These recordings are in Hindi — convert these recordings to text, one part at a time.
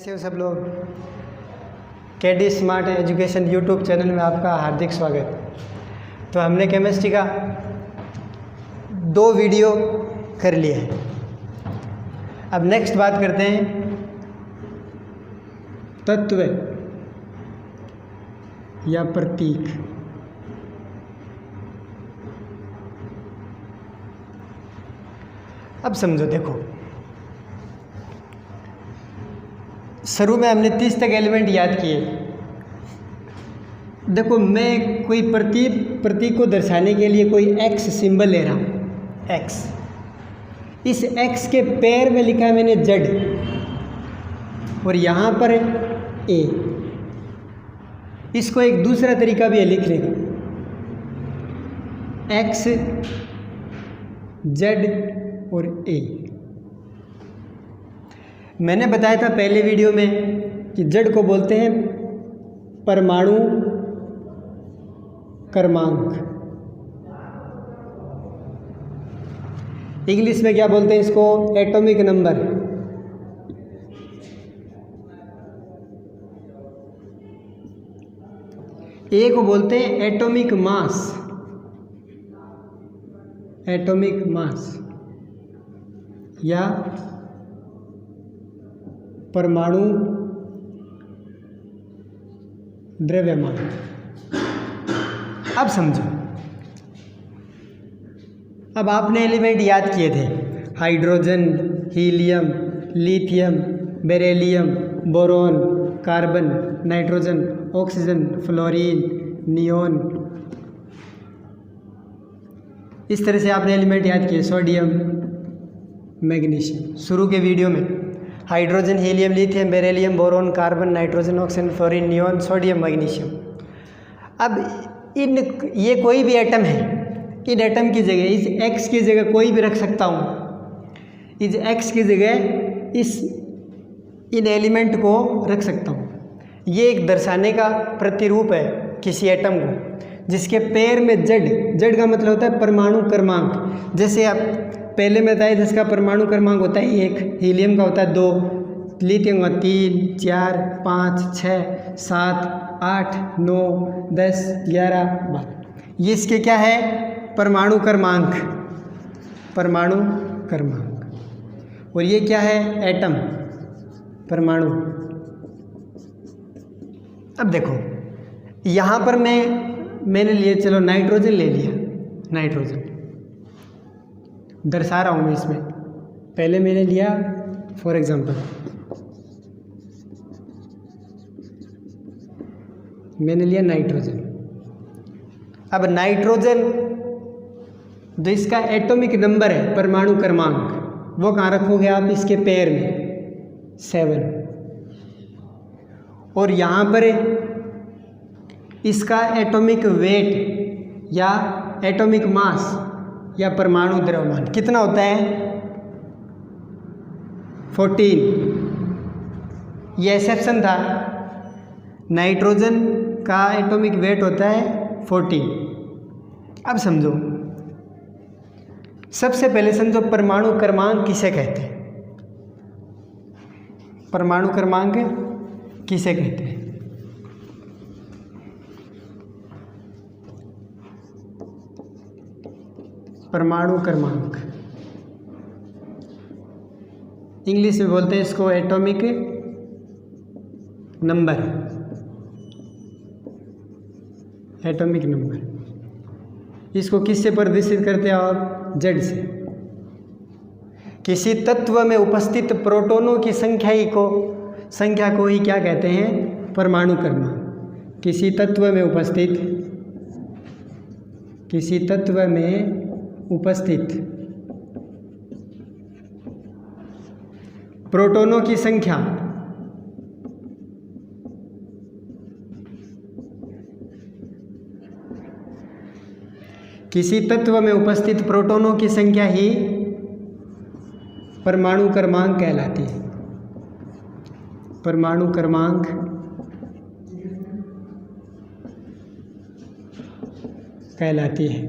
कैसे हो सब लोग। KD smart education YouTube channel में आपका हार्दिक स्वागत। तो हमने केमिस्ट्री का 2 वीडियो कर लिया है। अब नेक्स्ट बात करते हैं तत्व या प्रतीक। अब समझो, देखो शुरू में हमने 30 तक एलिमेंट याद किए। देखो मैं कोई प्रतीक को दर्शाने के लिए कोई एक्स सिंबल ले रहा हूँ, एक्स। इस एक्स के पैर में लिखा है मैंने जेड और यहाँ पर ए। इसको एक दूसरा तरीका भी है लिखने का, एक्स जेड और ए। मैंने बताया था पहले वीडियो में कि जेड को बोलते हैं परमाणु क्रमांक। इंग्लिश में क्या बोलते हैं इसको? Atomic number. ए को बोलते हैं एटॉमिक मास, एटॉमिक मास या परमाणु द्रव्यमान। अब समझो, अब आपने एलिमेंट याद किए थे, hydrogen, helium, lithium, beryllium, boron, carbon, nitrogen, oxygen, fluorine, neon. इस तरह से आपने एलिमेंट याद किए, सोडियम, मैग्नीशियम। शुरू के वीडियो में hydrogen, helium, lithium, beryllium, boron, carbon, nitrogen, oxygen, fluorine, neon, sodium, magnesium. अब ये कोई भी एटम है, इन एटम की जगह इस एक्स की जगह कोई भी रख सकता हूँ। इस एक्स की जगह इन एलिमेंट को रख सकता हूँ। ये एक दर्शाने का प्रतिरूप है किसी एटम को, जिसके पैर में जेड का मतलब होता है परमाणु क्रमांक। जैसे आप पहले में बताया, जिसका परमाणु क्रमांक होता है 1, हीलियम का होता है 2, लिथियम का 3, 4, 5, 6, 7, 8, 9, 10, 11, 12। ये इसके क्या है? परमाणु क्रमांक, परमाणु क्रमांक। और ये क्या है? एटम, परमाणु। अब देखो यहाँ पर मैंने लिए, चलो नाइट्रोजन ले लिया, नाइट्रोजन दर्शा रहा हूँ मैं इसमें। पहले मैंने लिया फॉर एग्जांपल, मैंने लिया नाइट्रोजन। अब नाइट्रोजन जो इसका एटॉमिक नंबर है, परमाणु क्रमांक, वो कहाँ रखोगे आप? इसके पैर में 7। और यहाँ पर इसका एटॉमिक वेट या एटॉमिक मास या परमाणु द्रव्यमान कितना होता है? 14। ये एक्सेप्शन था, नाइट्रोजन का एटॉमिक वेट होता है 14। अब समझो, सबसे पहले समझो परमाणु क्रमांक किसे कहते हैं? परमाणु क्रमांक किसे कहते हैं? परमाणु क्रमांक इंग्लिश में बोलते हैं इसको एटॉमिक नंबर, एटॉमिक नंबर। इसको किससे प्रदर्शित करते हैं आप? जेड से। किसी तत्व में उपस्थित प्रोटॉनों की संख्या को ही क्या कहते हैं? परमाणु क्रमांक। किसी तत्व में उपस्थित प्रोटॉनों की संख्या किसी तत्व में उपस्थित प्रोटॉनों की संख्या ही परमाणु क्रमांक कहलाती है। परमाणु क्रमांक कहलाती है।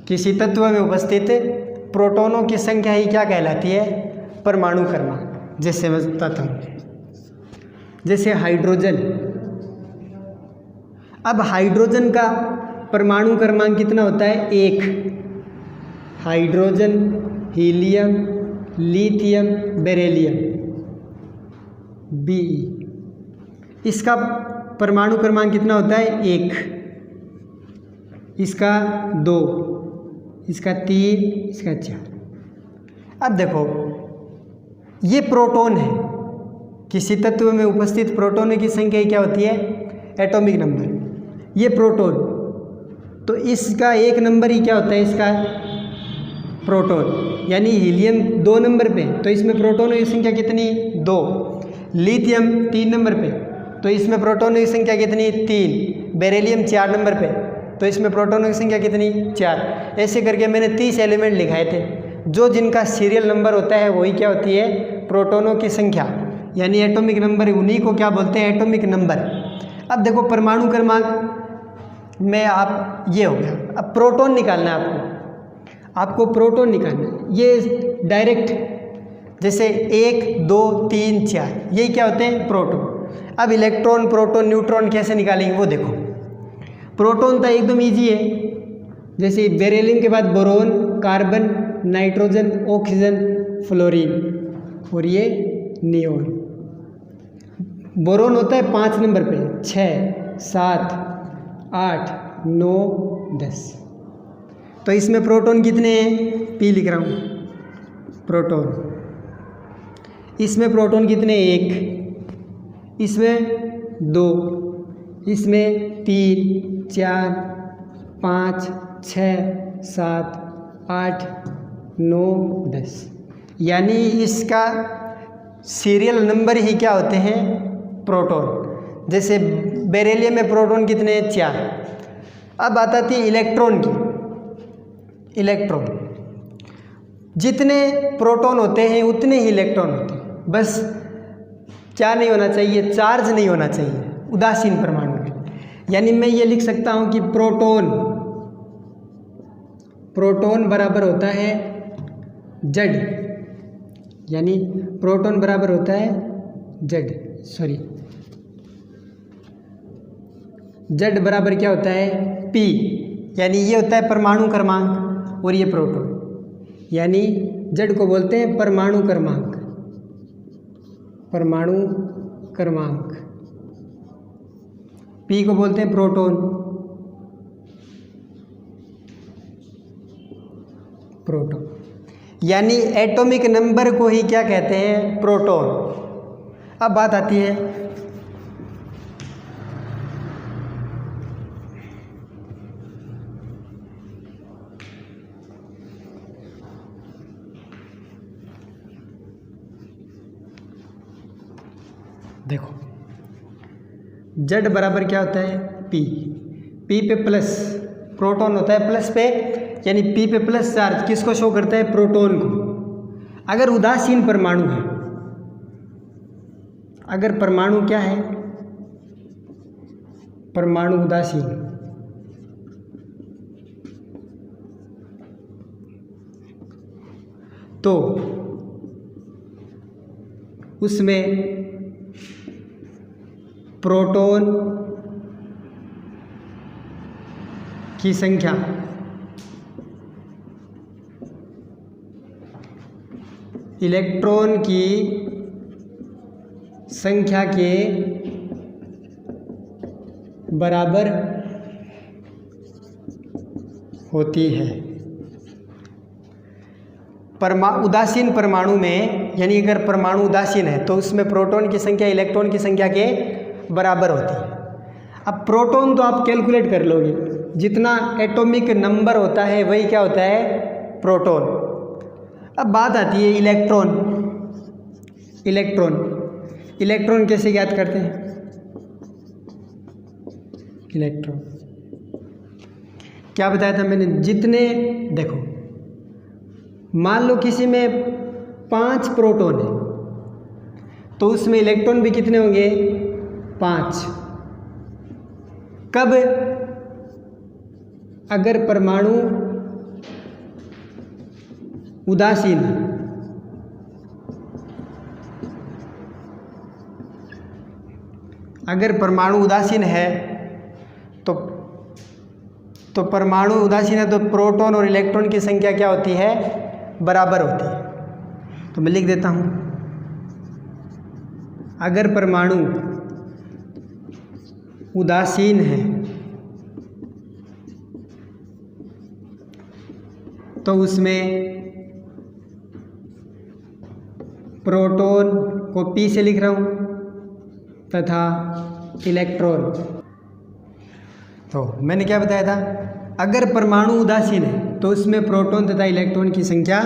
किसी तत्व में उपस्थित प्रोटॉनों की संख्या ही क्या कहलाती है? परमाणु क्रमांक। जैसे मैं बताता हूँ, जैसे हाइड्रोजन। अब हाइड्रोजन का परमाणु क्रमांक कितना होता है? 1। Hydrogen, helium, lithium, beryllium, Be। इसका परमाणु क्रमांक कितना होता है? 1, इसका 2, इसका 3, इसका 4। अब देखो, ये प्रोटॉन है। किसी तत्व में उपस्थित प्रोटॉनों की संख्या क्या होती है? Atomic number. ये प्रोटॉन, तो इसका 1 नंबर ही क्या होता है? इसका प्रोटॉन। यानी हीलियम 2 नंबर पे, तो इसमें प्रोटॉनों की संख्या कितनी? 2। लिथियम 3 नंबर पे, तो इसमें प्रोटॉनों की संख्या कितनी? 3। बेरिलियम 4 नंबर पे, तो इसमें प्रोटॉनों की संख्या कितनी? 4। ऐसे करके मैंने 30 एलिमेंट लिखाए थे, जो जिनका सीरियल नंबर होता है वही क्या होती है? प्रोटॉनों की संख्या, यानी एटॉमिक नंबर। उन्हीं को क्या बोलते हैं? Atomic number. अब देखो, परमाणु क्रमांक में आप ये हो गया। अब प्रोटॉन निकालना है आपको प्रोटॉन निकालना है। ये डायरेक्ट, जैसे 1, 2, 3, 4, ये क्या होते हैं? प्रोटॉन। अब इलेक्ट्रॉन, प्रोटॉन, न्यूट्रॉन कैसे निकालेंगे वो देखो। प्रोटॉन तो एकदम ईजी है, जैसे बेरिलियम के बाद boron, carbon, nitrogen, oxygen, fluorine और ये नियोन। बोरोन होता है 5 नंबर पे, 6, 7, 8, 9, 10। तो इसमें प्रोटॉन कितने हैं? P लिख रहा हूँ, प्रोटॉन। इसमें प्रोटॉन कितने? 1, इसमें 2, इसमें 3, 4, 5, 6, 7, 8, 9, 10। यानी इसका सीरियल नंबर ही क्या होते हैं? प्रोटॉन। जैसे बेरिलियम में प्रोटॉन कितने? 4। अब बात आती है इलेक्ट्रॉन की। इलेक्ट्रॉन, जितने प्रोटॉन होते हैं उतने ही इलेक्ट्रॉन होते हैं, बस क्या नहीं होना चाहिए? चार्ज नहीं होना चाहिए उदासीन परमाणु में। यानी मैं ये लिख सकता हूँ कि प्रोटॉन बराबर होता है Z, यानी प्रोटॉन बराबर होता है Z बराबर क्या होता है? P। यानी ये होता है परमाणु क्रमांक, और ये प्रोटॉन, यानी Z को बोलते हैं परमाणु क्रमांक। P को बोलते हैं प्रोटॉन। यानी एटॉमिक नंबर को ही क्या कहते हैं? प्रोटॉन। अब बात आती है देखो, Z बराबर क्या होता है? P पे प्लस, प्रोटॉन होता है प्लस पे, यानी P पे प्लस चार्ज किसको शो करता है? प्रोटॉन को। अगर उदासीन परमाणु है, अगर परमाणु क्या है? परमाणु उदासीन, तो उसमें प्रोटॉन की संख्या इलेक्ट्रॉन की संख्या के बराबर होती है। उदासीन परमाणु में, यानी अगर परमाणु उदासीन है तो उसमें प्रोटॉन की संख्या इलेक्ट्रॉन की संख्या के बराबर होती है। अब प्रोटॉन तो आप कैलकुलेट कर लोगे, जितना एटॉमिक नंबर होता है वही क्या होता है? प्रोटॉन। अब बात आती है इलेक्ट्रॉन कैसे ज्ञात करते हैं? इलेक्ट्रॉन क्या बताया था मैंने? जितने, देखो मान लो किसी में 5 प्रोटॉन है, तो उसमें इलेक्ट्रॉन भी कितने होंगे? 5। कब? अगर परमाणु उदासीन, अगर परमाणु उदासीन है तो परमाणु उदासीन है तो प्रोटॉन और इलेक्ट्रॉन की संख्या क्या होती है, बराबर होती है। तो मैं लिख देता हूँ, अगर परमाणु उदासीन है तो उसमें प्रोटॉन को P से लिख रहा हूँ तथा इलेक्ट्रॉन, तो मैंने क्या बताया था, अगर परमाणु उदासीन है तो उसमें प्रोटॉन तथा इलेक्ट्रॉन की संख्या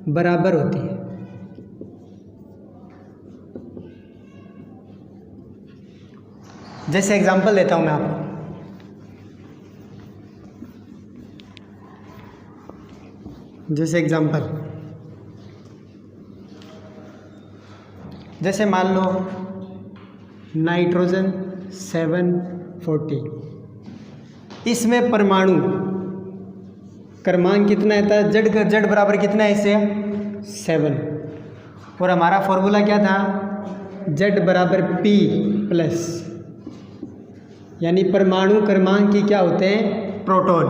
बराबर होती है। जैसे एग्जांपल देता हूं मैं आपको, जैसे मान लो नाइट्रोजन 740, इसमें परमाणु क्रमांक कितना है, Z बराबर कितना है इससे 7, और हमारा फॉर्मूला क्या था, Z बराबर P प्लस, यानी परमाणु क्रमांक की क्या होते हैं, प्रोटॉन।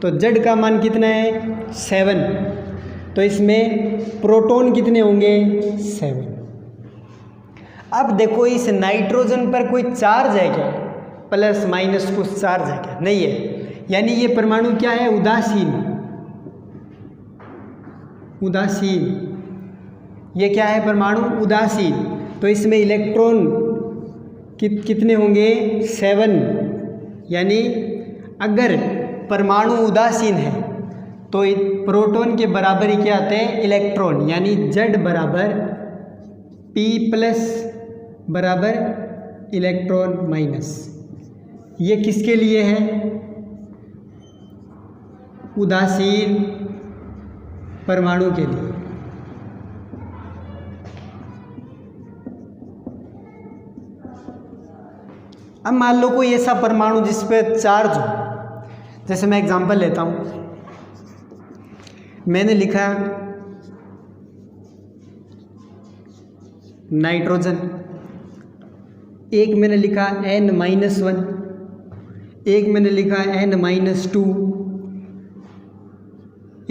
तो Z का मान कितना है 7, तो इसमें प्रोटॉन कितने होंगे 7। अब देखो इस नाइट्रोजन पर कोई चार्ज है क्या, प्लस माइनस कुछ चार्ज है क्या, नहीं है, यानी ये परमाणु क्या है, उदासीन, ये क्या है, परमाणु उदासीन। तो इसमें इलेक्ट्रॉन कितने होंगे 7, यानी अगर परमाणु उदासीन है तो प्रोटॉन के बराबर ही क्या आते हैं, इलेक्ट्रॉन, यानी Z बराबर P प्लस बराबर इलेक्ट्रॉन माइनस। ये किसके लिए है, उदासीन परमाणु के लिए। अब मान लो कोई ऐसा परमाणु जिस पे चार्ज हो, जैसे मैं एग्जांपल लेता हूं, मैंने लिखा नाइट्रोजन, एक मैंने लिखा N-1, एक मैंने लिखा N-2,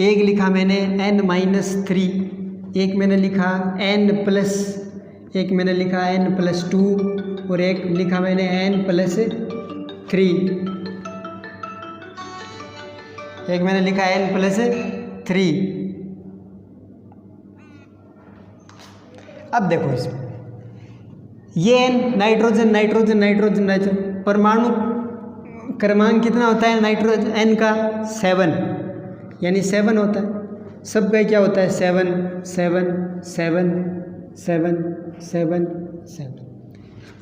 एक लिखा मैंने N-3, एक मैंने लिखा N+, एक मैंने लिखा N+2 और एक लिखा मैंने N+3, एक मैंने लिखा N+3। अब देखो इसमें ये नाइट्रोजन परमाणु क्रमांक कितना होता है नाइट्रोजन N का 7, यानी 7 होता है, सबका क्या होता है 7 7 7 7 7 7,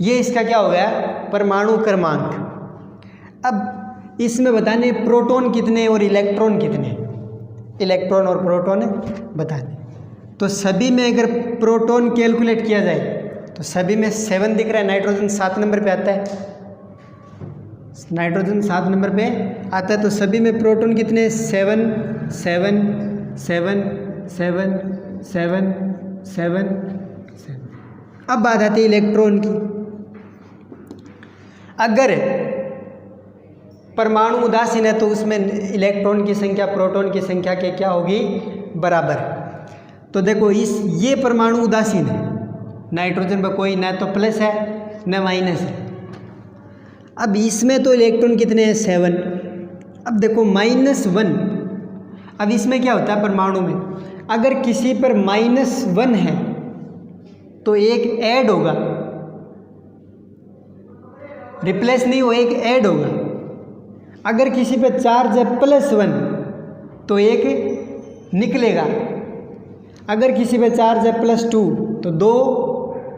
ये इसका क्या हो गया परमाणु क्रमांक। अब इसमें बताने प्रोटॉन कितने और इलेक्ट्रॉन कितने, इलेक्ट्रॉन और प्रोटॉन बताने। तो सभी में अगर प्रोटॉन कैलकुलेट किया जाए तो सभी में 7 दिख रहा है, नाइट्रोजन 7 नंबर पे आता है, नाइट्रोजन 7 नंबर पे आता है। तो सभी में प्रोटॉन कितने 7 7 7 7 7 7 7। अब बात आती है इलेक्ट्रॉन की। अगर परमाणु उदासीन है तो उसमें इलेक्ट्रॉन की संख्या प्रोटॉन की संख्या के क्या होगी बराबर। तो देखो ये परमाणु उदासीन है, नाइट्रोजन पर कोई न तो प्लस है न माइनस है। अब इसमें तो इलेक्ट्रॉन कितने हैं 7। अब देखो -1, अब इसमें क्या होता है परमाणु में, अगर किसी पर -1 है तो एक ऐड होगा, रिप्लेस नहीं हो, एक ऐड होगा। अगर किसी पे चार्ज है +1 तो एक निकलेगा, अगर किसी पे चार्ज है +2 तो 2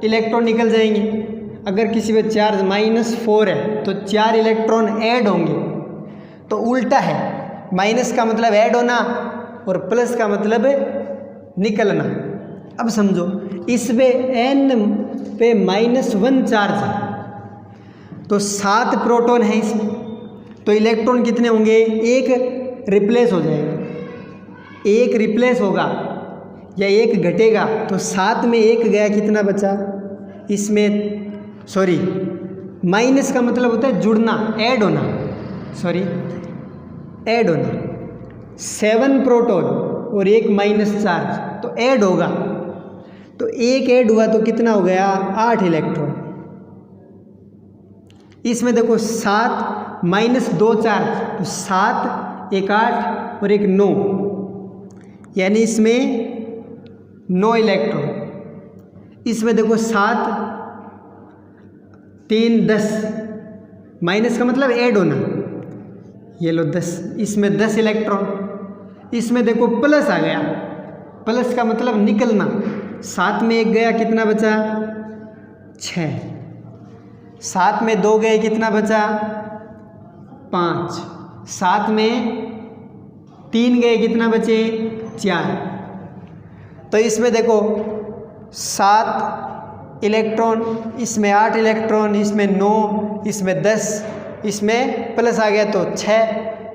इलेक्ट्रॉन निकल जाएंगे। अगर किसी पे चार्ज -4 है तो 4 इलेक्ट्रॉन ऐड होंगे। तो उल्टा है, माइनस का मतलब ऐड होना और प्लस का मतलब निकलना। अब समझो इसमें n पे -1 चार्ज है तो 7 प्रोटॉन है इसमें, तो इलेक्ट्रॉन कितने होंगे, एक रिप्लेस हो जाएगा, एक रिप्लेस होगा, या 1 घटेगा तो 7 में 1 गया, कितना बचा इसमें, सॉरी माइनस का मतलब होता है जुड़ना, ऐड होना, सॉरी ऐड होना। 7 प्रोटॉन और 1 माइनस चार्ज, तो ऐड होगा, तो 1 ऐड हुआ तो कितना हो गया 8 इलेक्ट्रॉन। इसमें देखो 7 माइनस 2 चार्ज, तो 7 1 8 और 1 9, यानी इसमें 9 इलेक्ट्रॉन। इसमें देखो 7 3 10, माइनस का मतलब ऐड होना, ये लो 10, इसमें 10 इलेक्ट्रॉन। इसमें देखो प्लस आ गया, प्लस का मतलब निकलना, 7 में 1 गया, कितना बचा 6, 7 में 2 गए, कितना बचा 5, 7 में 3 गए, कितना बचे 4। तो इसमें देखो 7 इलेक्ट्रॉन, इसमें 8 इलेक्ट्रॉन, इसमें 9, इसमें 10, इसमें प्लस आ गया तो 6,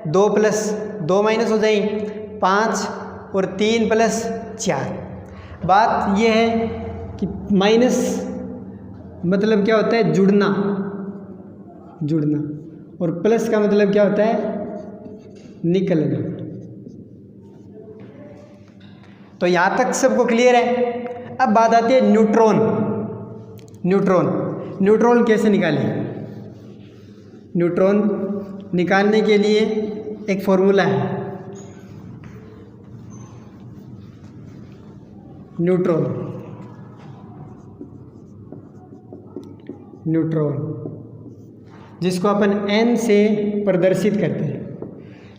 2 प्लस 2 माइनस हो जाएगी 5 और 3 प्लस 4। बात यह है कि माइनस मतलब क्या होता है जुड़ना, जुड़ना, और प्लस का मतलब क्या होता है निकलना। तो यहाँ तक सबको क्लियर है। अब बात आती है न्यूट्रॉन। न्यूट्रॉन, न्यूट्रॉन कैसे निकालें? न्यूट्रॉन निकालने के लिए एक फॉर्मूला है, न्यूट्रॉन, न्यूट्रॉन जिसको अपन n से प्रदर्शित करते हैं।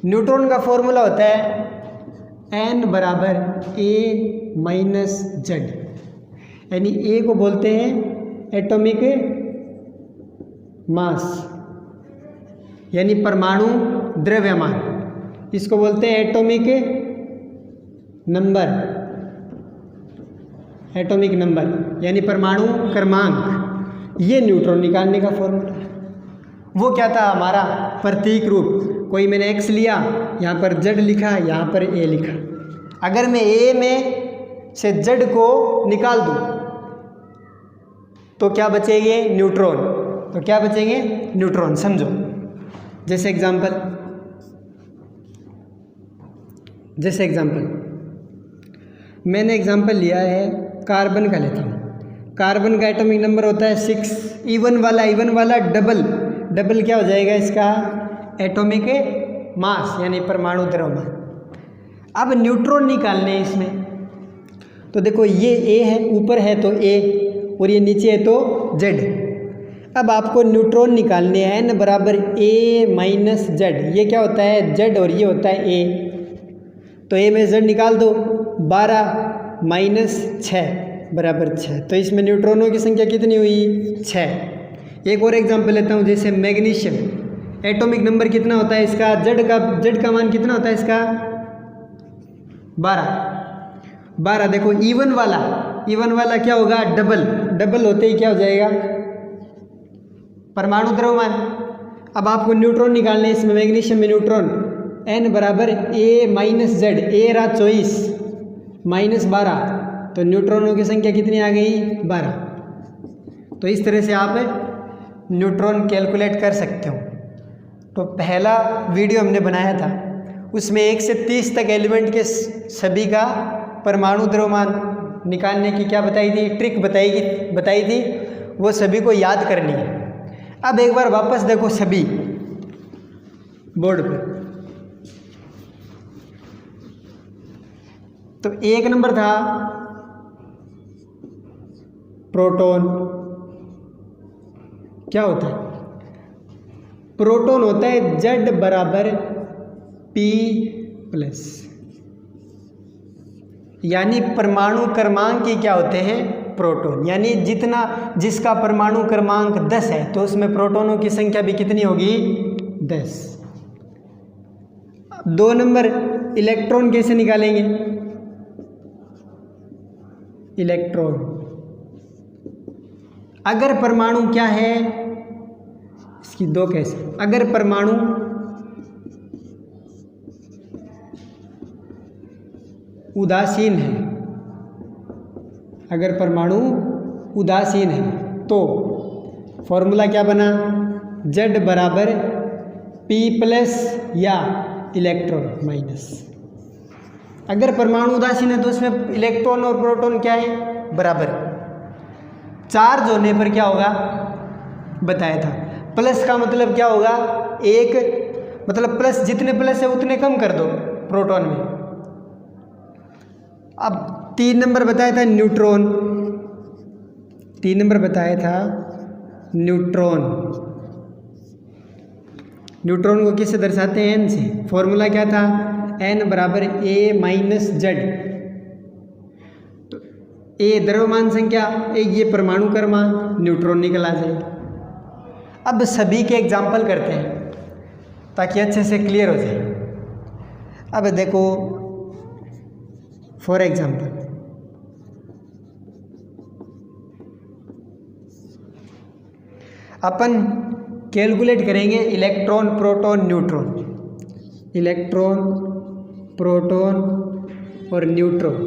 न्यूट्रॉन का फॉर्मूला होता है n बराबर a माइनस जेड, यानी a को बोलते हैं एटॉमिक मास, यानी परमाणु द्रव्यमान, इसको बोलते हैं एटॉमिक नंबर, एटॉमिक नंबर यानी परमाणु क्रमांक। ये न्यूट्रॉन निकालने का फॉर्मूला है। वो क्या था हमारा प्रतीक रूप, कोई मैंने x लिया, यहाँ पर z लिखा, यहाँ पर a लिखा। अगर मैं a में से z को निकाल दूँ तो क्या बचेंगे न्यूट्रॉन, तो क्या बचेंगे न्यूट्रॉन। समझो, जैसे एग्जाम्पल मैंने एग्जाम्पल लिया है कार्बन का, लेता हूँ। कार्बन का एटॉमिक नंबर होता है 6, इवन वाला डबल क्या हो जाएगा इसका एटॉमिक मास, यानी परमाणु द्रव्यमान। अब न्यूट्रॉन निकालने हैं इसमें, तो देखो ये a है, ऊपर है तो a और ये नीचे है तो z। अब आपको न्यूट्रॉन निकालने हैं n बराबर a माइनस जेड, ये क्या होता है z और ये होता है a, तो a में z निकाल दो, 12 माइनस 6 बराबर 6, तो इसमें न्यूट्रॉनों की संख्या कितनी हुई 6। एक और एग्जांपल लेता हूँ, जैसे मैग्नीशियम, एटॉमिक नंबर कितना होता है इसका, z का मान कितना होता है इसका 12। देखो इवन वाला क्या होगा डबल होते ही क्या हो जाएगा परमाणु द्रव्यमान। अब आपको न्यूट्रॉन निकालने, इसमें मैग्नीशियम में न्यूट्रॉन n बराबर a माइनस जेड, a रहा 24 माइनस 12, तो न्यूट्रॉनों की संख्या कितनी आ गई 12। तो इस तरह से आप न्यूट्रॉन कैलकुलेट कर सकते हो। तो पहला वीडियो हमने बनाया था, उसमें 1 से 30 तक एलिमेंट के सभी का परमाणु द्रव्यमान निकालने की क्या बताई थी, ट्रिक बताई थी, वो सभी को याद करनी है। अब एक बार वापस देखो सभी बोर्ड पर, तो 1 नंबर था प्रोटॉन। क्या होता है प्रोटॉन होता है Z बराबर P प्लस, यानी परमाणु क्रमांक की क्या होते हैं प्रोटॉन, यानी जिसका परमाणु क्रमांक 10 है तो उसमें प्रोटॉनों की संख्या भी कितनी होगी 10। 2 नंबर इलेक्ट्रॉन कैसे निकालेंगे, इलेक्ट्रॉन अगर परमाणु क्या है, इसकी 2 कैसे, अगर परमाणु उदासीन है, अगर परमाणु उदासीन है तो फॉर्मूला क्या बना, Z बराबर P प्लस या इलेक्ट्रॉन माइनस। अगर परमाणु उदासीन है तो इसमें इलेक्ट्रॉन और प्रोटॉन क्या है, बराबर। चार्ज होने पर क्या होगा बताया था, प्लस का मतलब क्या होगा, एक मतलब प्लस, जितने प्लस है उतने कम कर दो प्रोटॉन में। अब 3 नंबर बताया था न्यूट्रॉन, 3 नंबर बताया था न्यूट्रॉन। न्यूट्रॉन को किससे दर्शाते हैं, N से। फॉर्मूला क्या था, N बराबर A माइनस Z। तो A द्रव्यमान संख्या, ये परमाणु क्रमांक, न्यूट्रॉन निकल आ जाएगा। अब सभी के एग्जाम्पल करते हैं ताकि अच्छे से क्लियर हो जाए। अब देखो फॉर एग्जाम्पल, अपन कैलकुलेट करेंगे electron, proton, neutron. Electron, proton और न्यूट्रॉन,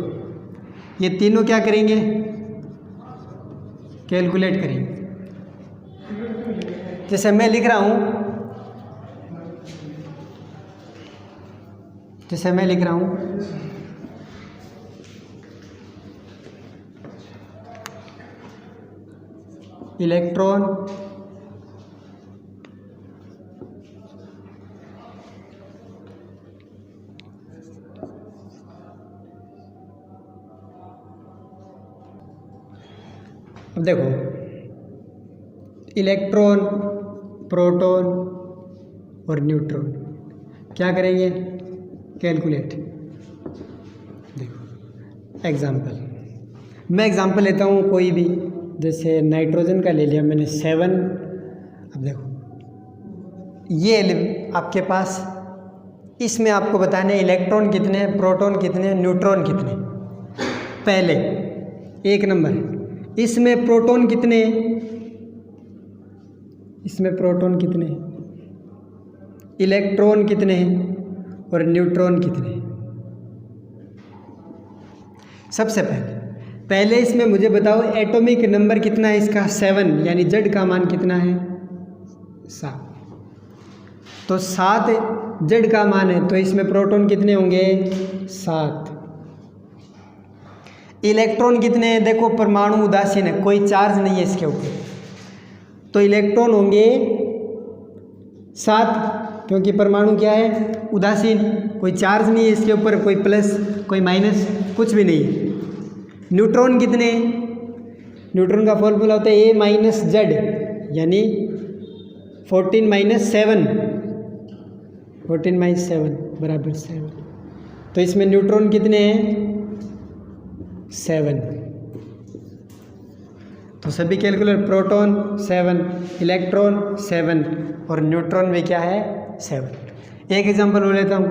ये तीनों क्या करेंगे, कैलकुलेट करेंगे। जैसे मैं लिख रहा हूँ, इलेक्ट्रॉन, अब देखो इलेक्ट्रॉन, प्रोटॉन और न्यूट्रॉन क्या करेंगे, कैलकुलेट। देखो एग्जाम्पल, मैं एग्जाम्पल लेता हूँ कोई भी, जैसे नाइट्रोजन का ले लिया मैंने 7। अब देखो ये आपके पास, इसमें आपको बताना है इलेक्ट्रॉन कितने हैं, प्रोटॉन कितने हैं, न्यूट्रॉन कितने। पहले 1 नंबर, इसमें प्रोटॉन कितने हैं, इसमें प्रोटॉन कितने हैं, इलेक्ट्रॉन कितने हैं और न्यूट्रॉन कितने हैं। सबसे पहले इसमें मुझे बताओ एटॉमिक नंबर कितना है इसका, 7, यानी Z का मान कितना है, 7। तो 7 Z का मान है, तो इसमें प्रोटॉन कितने होंगे, 7। इलेक्ट्रॉन कितने हैं, देखो परमाणु उदासीन है, कोई चार्ज नहीं है इसके ऊपर, तो इलेक्ट्रॉन होंगे 7, क्योंकि परमाणु क्या है, उदासीन, कोई चार्ज नहीं है इसके ऊपर, कोई प्लस कोई माइनस कुछ भी नहीं है। न्यूट्रॉन कितने, न्यूट्रॉन का फॉर्मूला होता है A माइनस Z, यानी 14 माइनस 7, 14 माइनस 7 बराबर 7। तो इसमें न्यूट्रॉन कितने हैं, 7। तो सभी कैलकुलेट, प्रोटॉन 7, इलेक्ट्रॉन 7 और न्यूट्रॉन भी क्या है, 7। एक एग्जांपल ले लेता हूँ,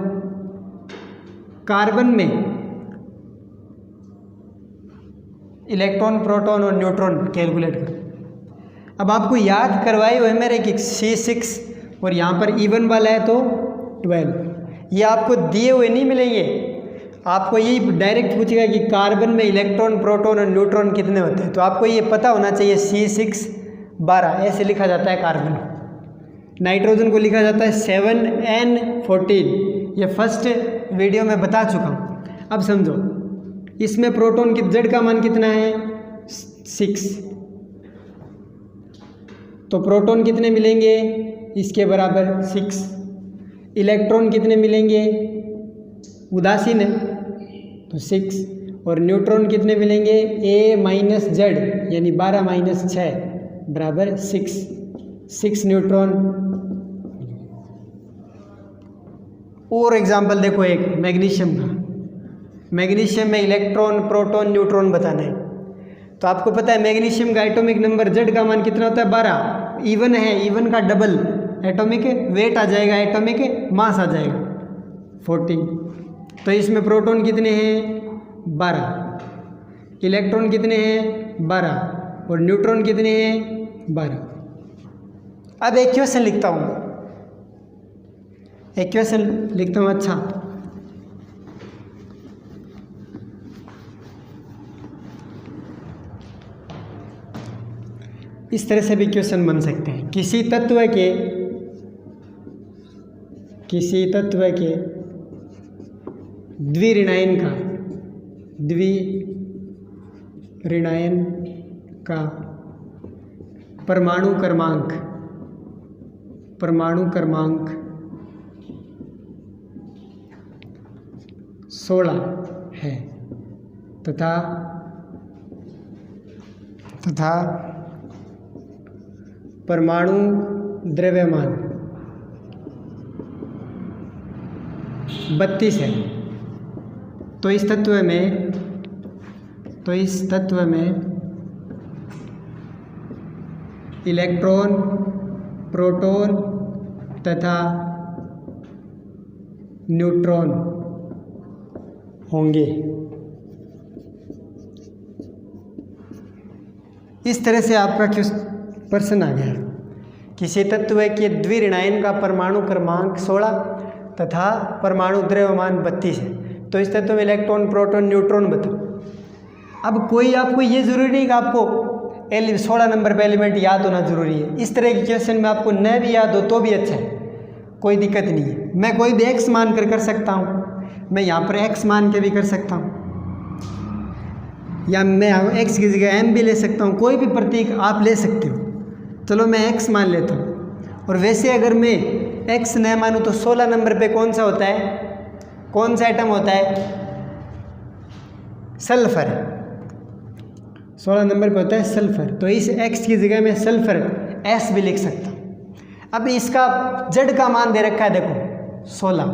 कार्बन में इलेक्ट्रॉन, प्रोटॉन और न्यूट्रॉन कैलकुलेट करो। अब आपको याद करवाए हुए मेरे कि C6 और यहाँ पर E1 वाला है तो 12, ये आपको दिए हुए नहीं मिलेंगे, आपको यही डायरेक्ट पूछेगा कि कार्बन में इलेक्ट्रॉन, प्रोटॉन और न्यूट्रॉन कितने होते हैं, तो आपको ये पता होना चाहिए C6 12 ऐसे लिखा जाता है कार्बन को। नाइट्रोजन को लिखा जाता है 7N14, ये फर्स्ट वीडियो में बता चुका हूँ। अब समझो, इसमें प्रोटॉन की Z का मान कितना है, 6, तो प्रोटॉन कितने मिलेंगे, इसके बराबर 6। इलेक्ट्रॉन कितने मिलेंगे, उदासीन है तो 6, और न्यूट्रॉन कितने मिलेंगे, A माइनस Z, यानी 12 माइनस 6 बराबर 6 न्यूट्रॉन। और एग्जाम्पल देखो, एक मैग्नीशियम का, मैग्नीशियम में इलेक्ट्रॉन, प्रोटॉन, न्यूट्रॉन बताना है, तो आपको पता है मैग्नीशियम का एटॉमिक नंबर Z का मान कितना होता है, 12। E1 है, E1 का डबल एटॉमिक वेट आ जाएगा, एटॉमिक मास आ जाएगा 14। तो इसमें प्रोटॉन कितने हैं, 12, इलेक्ट्रॉन कितने हैं, 12 और न्यूट्रॉन कितने हैं, 12। अब एक क्वेश्चन लिखता हूँ, अच्छा, इस तरह से भी क्वेश्चन बन सकते हैं। किसी तत्व के द्विऋणायन का परमाणु क्रमांक 16 है तथा परमाणु द्रव्यमान 32 है, तो इस तत्व में इलेक्ट्रॉन, प्रोटॉन तथा न्यूट्रॉन होंगे। इस तरह से आपका प्रश्न आ गया। किसी तत्व के द्विऋणायन का परमाणु क्रमांक 16 तथा परमाणु द्रव्यमान 32 है, तो इस तत्व में इलेक्ट्रॉन, प्रोटॉन, न्यूट्रॉन बताओ। अब कोई आपको ये जरूरी नहीं कि आपको 16 नंबर पे एलिमेंट याद होना जरूरी है। इस तरह के क्वेश्चन में आपको न भी याद हो तो भी अच्छा है, कोई दिक्कत नहीं है। मैं कोई भी एक्स मान कर सकता हूँ, मैं यहाँ पर एक्स मान के भी कर सकता हूँ, या मैं एक्स की जगह एम भी ले सकता हूँ, कोई भी प्रतीक आप ले सकते हो। चलो मैं एक्स मान लेता हूँ। और वैसे अगर मैं एक्स न मानूँ तो 16 नंबर पे कौन सा होता है, कौन सा एटम होता है, सल्फर। 16 नंबर पे होता है सल्फर, तो इस एक्स की जगह में सल्फर एस भी लिख सकता हूँ। अब इसका जेड का मान दे रखा है, देखो 16,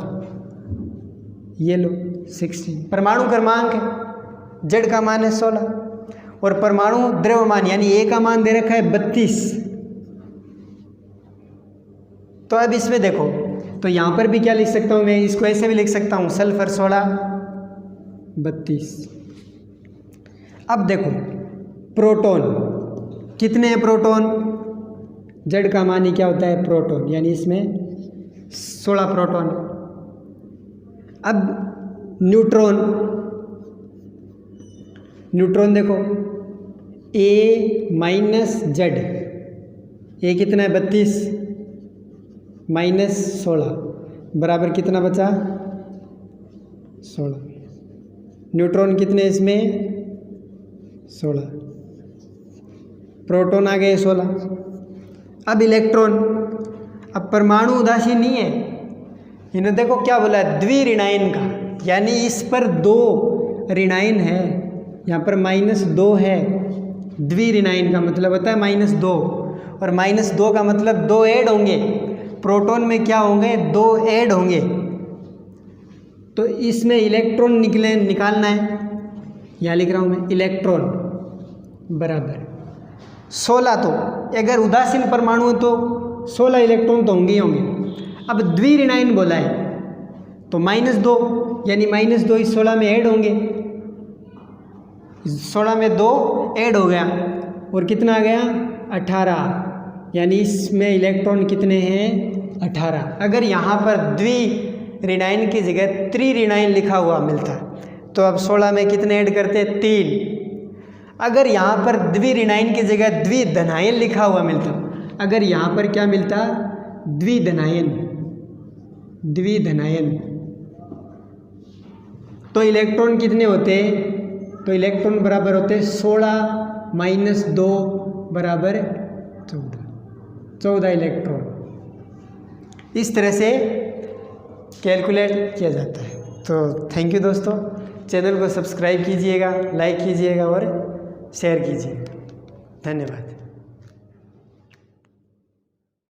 ये लो 16। परमाणु क्रमांक जेड का मान है 16 और परमाणु द्रव्यमान यानी ए का मान दे रखा है 32। तो अब इसमें देखो, तो यहाँ पर भी क्या लिख सकता हूँ मैं, इसको ऐसे भी लिख सकता हूँ, सल्फर 16 32। अब देखो प्रोटॉन कितने हैं, प्रोटॉन जेड का मान ही क्या होता है, प्रोटॉन, यानी इसमें 16 प्रोटॉन। अब न्यूट्रॉन देखो ए माइनस जेड, ए कितना है 32 माइनस 16 बराबर कितना बचा 16। न्यूट्रॉन कितने इसमें 16, प्रोटॉन आ गए 16। अब इलेक्ट्रॉन, अब परमाणु उदासीन नहीं है, इन्हें देखो क्या बोला है, द्विऋणायन का, यानी इस पर 2 ऋणायन है, यहाँ पर -2 है। द्विऋणायन का मतलब होता है -2, और -2 का मतलब 2 ऐड होंगे। प्रोटॉन में क्या होंगे, 2 ऐड होंगे, तो इसमें इलेक्ट्रॉन निकालना है। यहाँ लिख रहा हूँ मैं, इलेक्ट्रॉन बराबर 16। तो अगर उदासीन परमाणु है तो 16 इलेक्ट्रॉन तो होंगे ही होंगे। अब द्विऋणायन बोला है तो -2 यानी -2 इस 16 में ऐड होंगे, 16 में 2 ऐड हो गया और कितना आ गया 18, यानी इसमें इलेक्ट्रॉन कितने हैं 18। अगर यहाँ पर द्विऋणायन की जगह त्रिऋणायन लिखा हुआ मिलता तो अब 16 में कितने ऐड करते 3। अगर यहाँ पर द्विऋणायन की जगह द्विधनायन लिखा हुआ मिलता, अगर यहाँ पर क्या मिलता द्विधनायन, तो इलेक्ट्रॉन कितने होते, तो इलेक्ट्रॉन बराबर होते 16 माइनस 2 बराबर 14 इलेक्ट्रॉन। इस तरह से कैलकुलेट किया जाता है। तो थैंक यू दोस्तों, चैनल को सब्सक्राइब कीजिएगा, लाइक कीजिएगा और शेयर कीजिएगा। धन्यवाद।